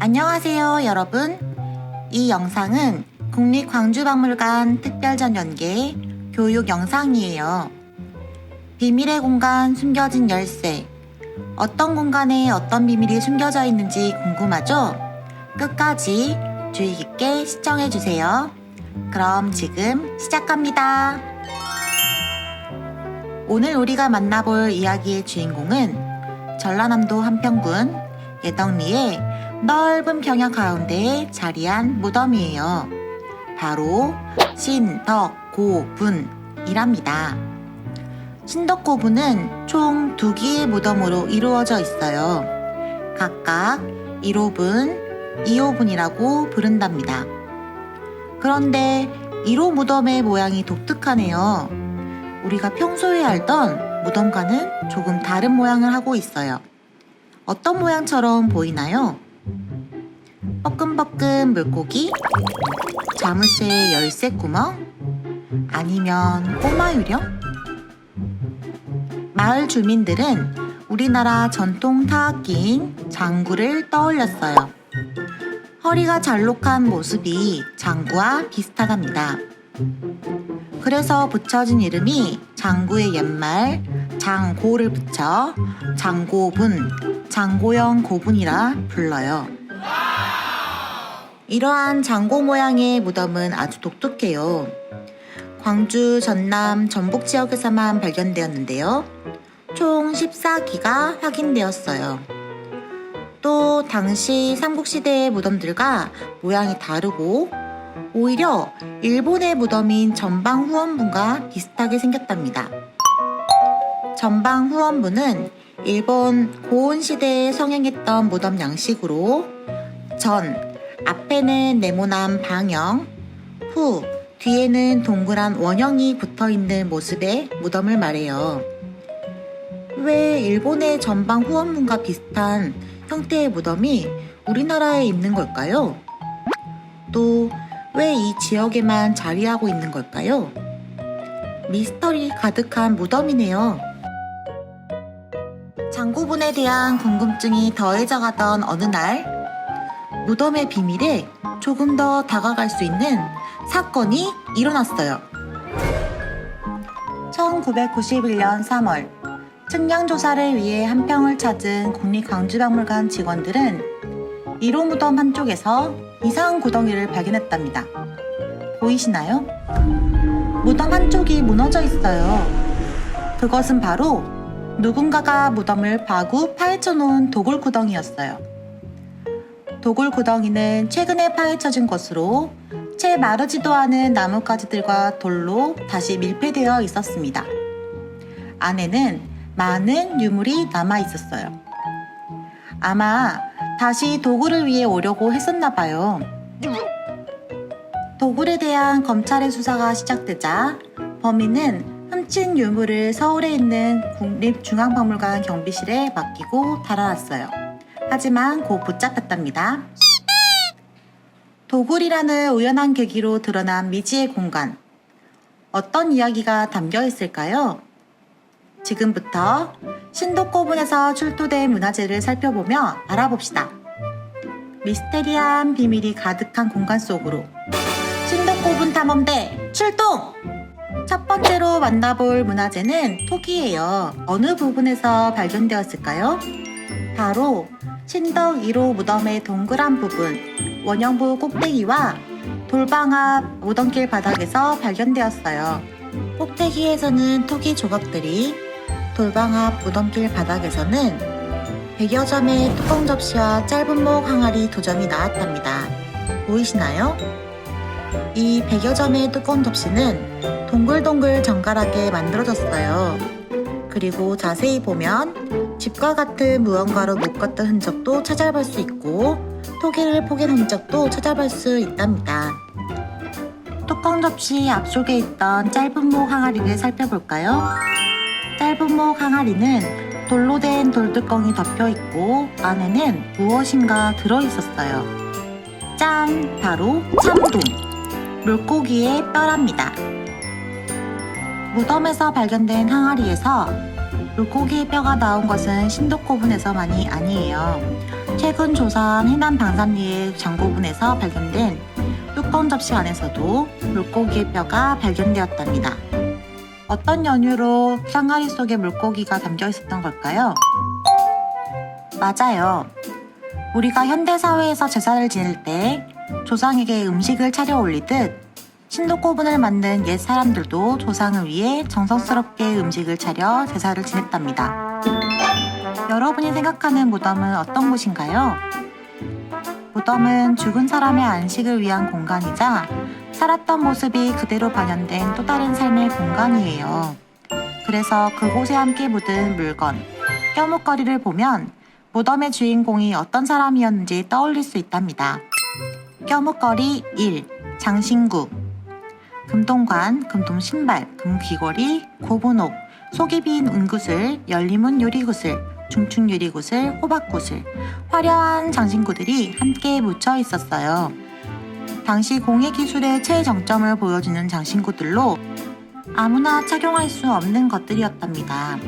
안녕하세요 여러분. 이 영상은 국립광주박물관 특별전연계 교육 영상이에요. 비밀의 공간 숨겨진 열쇠. 어떤 공간에 어떤 비밀이 숨겨져 있는지 궁금하죠? 끝까지 주의 깊게 시청해주세요. 그럼 지금 시작합니다. 오늘 우리가 만나볼 이야기의 주인공은 전라남도 한평군 예덕리의 넓은 평야 가운데에 자리한 무덤이에요. 바로 신덕고분이랍니다. 신덕고분은 총 2기의 무덤으로 이루어져 있어요. 각각 1호분, 2호분이라고 부른답니다. 그런데 1호 무덤의 모양이 독특하네요. 우리가 평소에 알던 무덤과는 조금 다른 모양을 하고 있어요. 어떤 모양처럼 보이나요? 뻐끔뻐끔 물고기? 자물쇠 열쇠 구멍? 아니면 꼬마 유령? 마을 주민들은 우리나라 전통 타악기인 장구를 떠올렸어요. 허리가 잘록한 모습이 장구와 비슷하답니다. 그래서 붙여진 이름이 장구의 옛말 장고를 붙여 장고분, 장고형 고분이라 불러요. 이러한 장고 모양의 무덤은 아주 독특해요. 광주, 전남, 전북 지역에서만 발견되었는데요. 총 14기가 확인되었어요. 또 당시 삼국시대의 무덤들과 모양이 다르고 오히려 일본의 무덤인 전방후원분과 비슷하게 생겼답니다. 전방후원분은 일본 고온 시대에 성행했던 무덤 양식으로 전, 앞에는 네모난 방형, 후, 뒤에는 동그란 원형이 붙어있는 모습의 무덤을 말해요. 왜 일본의 전방 후원문과 비슷한 형태의 무덤이 우리나라에 있는 걸까요? 또 왜 이 지역에만 자리하고 있는 걸까요? 미스터리 가득한 무덤이네요. 장고분에 대한 궁금증이 더해져가던 어느 날 무덤의 비밀에 조금 더 다가갈 수 있는 사건이 일어났어요. 1991년 3월 측량조사를 위해 한평을 찾은 국립광주박물관 직원들은 1호 무덤 한쪽에서 이상한 구덩이를 발견했답니다. 보이시나요? 무덤 한쪽이 무너져 있어요. 그것은 바로 누군가가 무덤을 마구 파헤쳐 놓은 도굴 구덩이였어요. 도굴 구덩이는 최근에 파헤쳐진 것으로 채 마르지도 않은 나뭇가지들과 돌로 다시 밀폐되어 있었습니다. 안에는 많은 유물이 남아 있었어요. 아마 다시 도굴을 위해 오려고 했었나 봐요. 도굴에 대한 검찰의 수사가 시작되자 범인은 훔친 유물을 서울에 있는 국립중앙박물관 경비실에 맡기고 달아났어요. 하지만 곧 붙잡혔답니다. 도굴이라는 우연한 계기로 드러난 미지의 공간. 어떤 이야기가 담겨 있을까요? 지금부터 신덕고분에서 출토된 문화재를 살펴보며 알아봅시다. 미스테리한 비밀이 가득한 공간 속으로 신덕고분 탐험대 출동! 첫 번째로 만나볼 문화재는 토기예요. 어느 부분에서 발견되었을까요? 바로 신덕 1호 무덤의 동그란 부분, 원형부 꼭대기와 돌방 앞 무덤길 바닥에서 발견되었어요. 꼭대기에서는 토기 조각들이, 돌방 앞 무덤길 바닥에서는 100여 점의 뚜껑 접시와 짧은 목 항아리 2점이 나왔답니다. 보이시나요? 이 100여 점의 뚜껑 접시는 동글동글 정갈하게 만들어졌어요. 그리고 자세히 보면 집과 같은 무언가로 묶었던 흔적도 찾아볼 수 있고 토기를 포갠 흔적도 찾아볼 수 있답니다. 뚜껑 접시 앞쪽에 있던 짧은 목 항아리를 살펴볼까요? 짧은 목 항아리는 돌로 된 돌뚜껑이 덮여있고 안에는 무엇인가 들어있었어요. 짠! 바로 참돔! 물고기의 뼈랍니다. 무덤에서 발견된 항아리에서 물고기의 뼈가 나온 것은 신덕고분에서만이 아니에요. 최근 조사한 해남 방산리의 장고분에서 발견된 뚜껑 접시 안에서도 물고기의 뼈가 발견되었답니다. 어떤 연유로 상아리 속에 물고기가 담겨 있었던 걸까요? 맞아요. 우리가 현대사회에서 제사를 지낼 때 조상에게 음식을 차려 올리듯 신도고분을 만든 옛 사람들도 조상을 위해 정성스럽게 음식을 차려 제사를 지냈답니다. 여러분이 생각하는 무덤은 어떤 곳인가요? 무덤은 죽은 사람의 안식을 위한 공간이자 살았던 모습이 그대로 반영된 또 다른 삶의 공간이에요. 그래서 그곳에 함께 묻은 물건, 껴묵거리를 보면 무덤의 주인공이 어떤 사람이었는지 떠올릴 수 있답니다. 껴묵거리 1. 장신구 금동관, 금동신발, 금귀걸이, 고분옥, 속이 빈 은구슬, 열리문 유리구슬, 중충 유리구슬, 호박구슬, 화려한 장신구들이 함께 묻혀 있었어요. 당시 공예기술의 최정점을 보여주는 장신구들로 아무나 착용할 수 없는 것들이었답니다.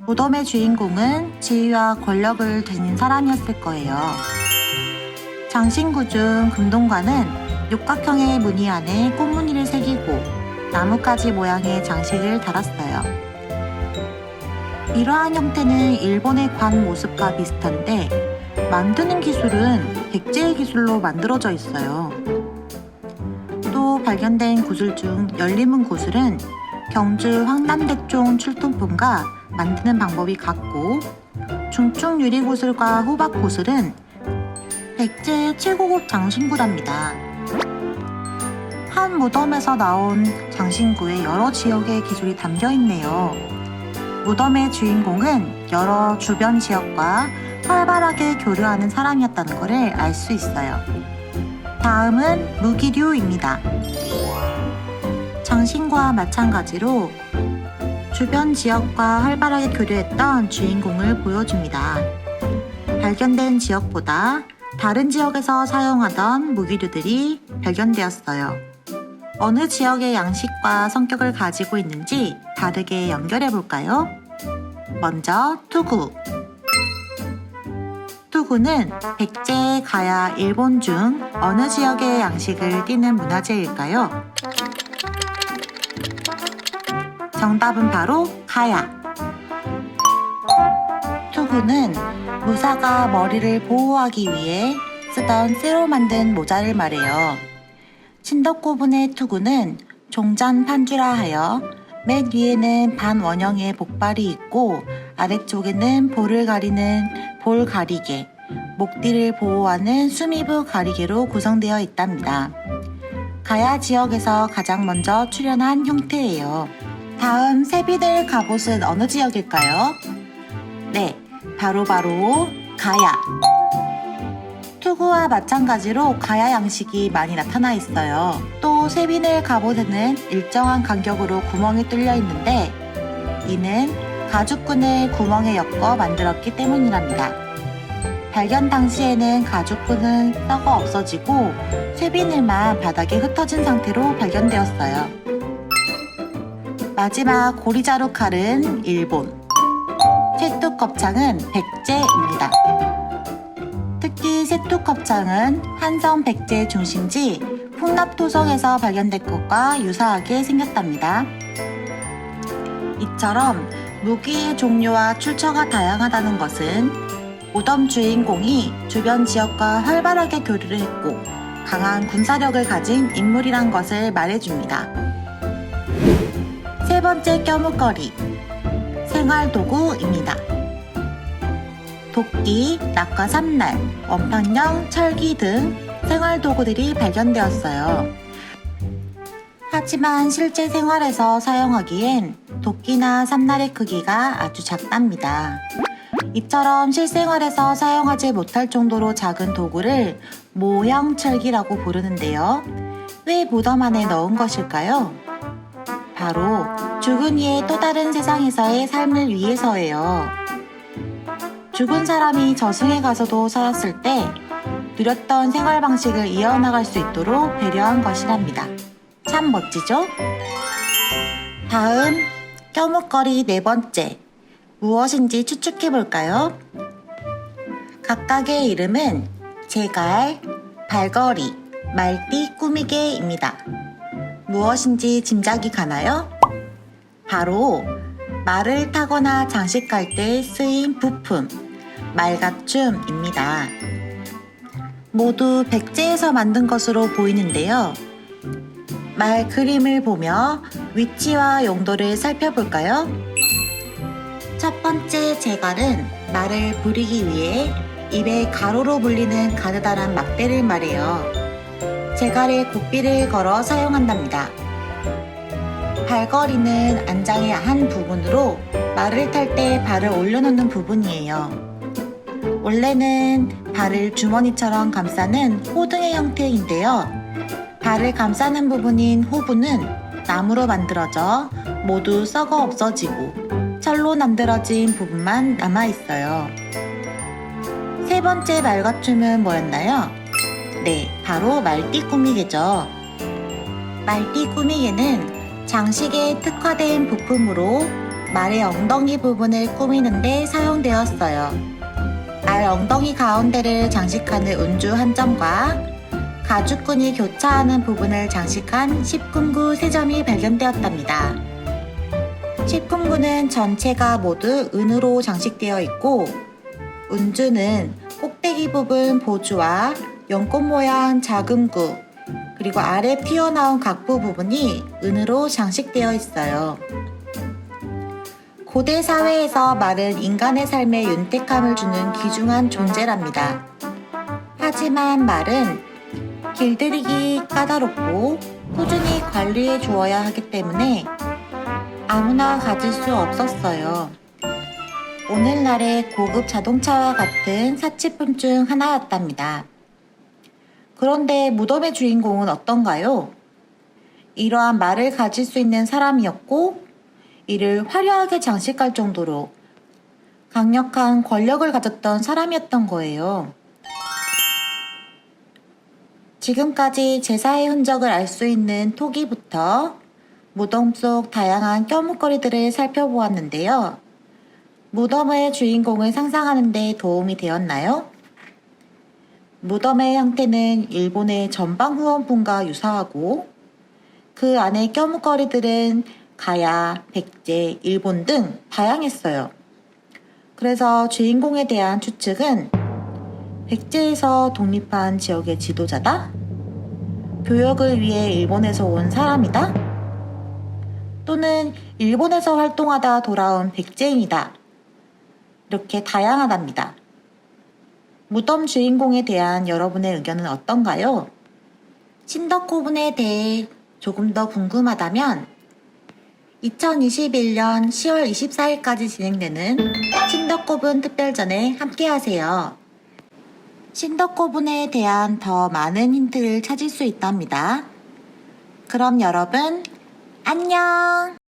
무덤의 주인공은 지위와 권력을 지닌 사람이었을 거예요. 장신구 중 금동관은 육각형의 무늬 안에 꽃무늬를 새기고 나뭇가지 모양의 장식을 달았어요. 이러한 형태는 일본의 관 모습과 비슷한데 만드는 기술은 백제의 기술로 만들어져 있어요. 또 발견된 구슬 중 열리문 구슬은 경주 황남대총 출토품과 만드는 방법이 같고 중충 유리구슬과 호박구슬은 백제의 최고급 장신구랍니다. 한 무덤에서 나온 장신구에 여러 지역의 기술이 담겨 있네요. 무덤의 주인공은 여러 주변 지역과 활발하게 교류하는 사람이었다는 것을 알 수 있어요. 다음은 무기류입니다. 장신구와 마찬가지로 주변 지역과 활발하게 교류했던 주인공을 보여줍니다. 발견된 지역보다 다른 지역에서 사용하던 무기류들이 발견되었어요. 어느 지역의 양식과 성격을 가지고 있는지 다르게 연결해 볼까요? 먼저 투구. 투구는 백제, 가야, 일본 중 어느 지역의 양식을 띠는 문화재일까요? 정답은 바로 가야. 투구는 무사가 머리를 보호하기 위해 쓰던 쇠로 만든 모자를 말해요. 신덕고분의 투구는 종잔 판주라 하여 맨 위에는 반원형의 복발이 있고 아래쪽에는 볼을 가리는 볼가리개, 목뒤를 보호하는 수미부 가리개로 구성되어 있답니다. 가야 지역에서 가장 먼저 출현한 형태예요. 다음 세비들 갑옷은 어느 지역일까요? 네, 바로 가야. 투구와 마찬가지로 가야 양식이 많이 나타나 있어요. 또 세비늘 갑옷에는 일정한 간격으로 구멍이 뚫려 있는데 이는 가죽끈을 구멍에 엮어 만들었기 때문이랍니다. 발견 당시에는 가죽끈은 썩어 없어지고 쇠비늘만 바닥에 흩어진 상태로 발견되었어요. 마지막 고리자루 칼은 일본, 쇠뚝겁창은 백제입니다. 특히 쇠뚝겁창은 한성 백제 중심지 풍납토성에서 발견된 것과 유사하게 생겼답니다. 이처럼 무기의 종류와 출처가 다양하다는 것은 무덤 주인공이 주변 지역과 활발하게 교류를 했고 강한 군사력을 가진 인물이란 것을 말해줍니다. 세 번째 껴묵거리, 생활도구입니다. 도끼, 낙과 삼날, 원판형, 철기 등 생활도구들이 발견되었어요. 하지만 실제 생활에서 사용하기엔 도끼나 삼날의 크기가 아주 작답니다. 이처럼 실생활에서 사용하지 못할 정도로 작은 도구를 모형 철기라고 부르는데요. 왜 무덤 안에 넣은 것일까요? 바로 죽은 이의 또 다른 세상에서의 삶을 위해서예요. 죽은 사람이 저승에 가서도 살았을 때 누렸던 생활 방식을 이어나갈 수 있도록 배려한 것이랍니다. 참 멋지죠? 다음 껴묵거리 네 번째, 무엇인지 추측해 볼까요? 각각의 이름은 제갈, 발걸이, 말띠 꾸미개입니다. 무엇인지 짐작이 가나요? 바로 말을 타거나 장식할 때 쓰인 부품, 말갖춤입니다. 모두 백제에서 만든 것으로 보이는데요. 말 그림을 보며 위치와 용도를 살펴볼까요? 첫 번째 제갈은 말을 부리기 위해 입에 가로로 물리는 가느다란 막대를 말해요. 제갈에 고삐를 걸어 사용한답니다. 발걸이는 안장의 한 부분으로 말을 탈 때 발을 올려놓는 부분이에요. 원래는 발을 주머니처럼 감싸는 호등의 형태인데요. 발을 감싸는 부분인 호부는 나무로 만들어져 모두 썩어 없어지고 철로 만들어진 부분만 남아있어요. 세 번째 말갖춤은 뭐였나요? 네, 바로 말띠 꾸미개죠. 말띠 꾸미개는 장식에 특화된 부품으로 말의 엉덩이 부분을 꾸미는데 사용되었어요. 말 엉덩이 가운데를 장식하는 운주 한 점과 가죽끈이 교차하는 부분을 장식한 십금구 세 점이 발견되었답니다. 십금구는 전체가 모두 은으로 장식되어 있고 운주는 꼭대기 부분 보주와 연꽃 모양 자금구 그리고 아래 튀어나온 각부 부분이 은으로 장식되어 있어요. 고대 사회에서 말은 인간의 삶에 윤택함을 주는 귀중한 존재랍니다. 하지만 말은 길들이기 까다롭고 꾸준히 관리해 주어야 하기 때문에 아무나 가질 수 없었어요. 오늘날의 고급 자동차와 같은 사치품 중 하나였답니다. 그런데 무덤의 주인공은 어떤가요? 이러한 말을 가질 수 있는 사람이었고 이를 화려하게 장식할 정도로 강력한 권력을 가졌던 사람이었던 거예요. 지금까지 제사의 흔적을 알 수 있는 토기부터 무덤 속 다양한 껴묵거리들을 살펴보았는데요. 무덤의 주인공을 상상하는 데 도움이 되었나요? 무덤의 형태는 일본의 전방후원품과 유사하고 그 안의 껴묵거리들은 가야, 백제, 일본 등 다양했어요. 그래서 주인공에 대한 추측은 백제에서 독립한 지역의 지도자다? 교역을 위해 일본에서 온 사람이다? 또는 일본에서 활동하다 돌아온 백제인이다. 이렇게 다양하답니다. 무덤 주인공에 대한 여러분의 의견은 어떤가요? 신덕고분에 대해 조금 더 궁금하다면 2021년 10월 24일까지 진행되는 신덕고분 특별전에 함께하세요. 신덕고분에 대한 더 많은 힌트를 찾을 수 있답니다. 그럼 여러분, 안녕!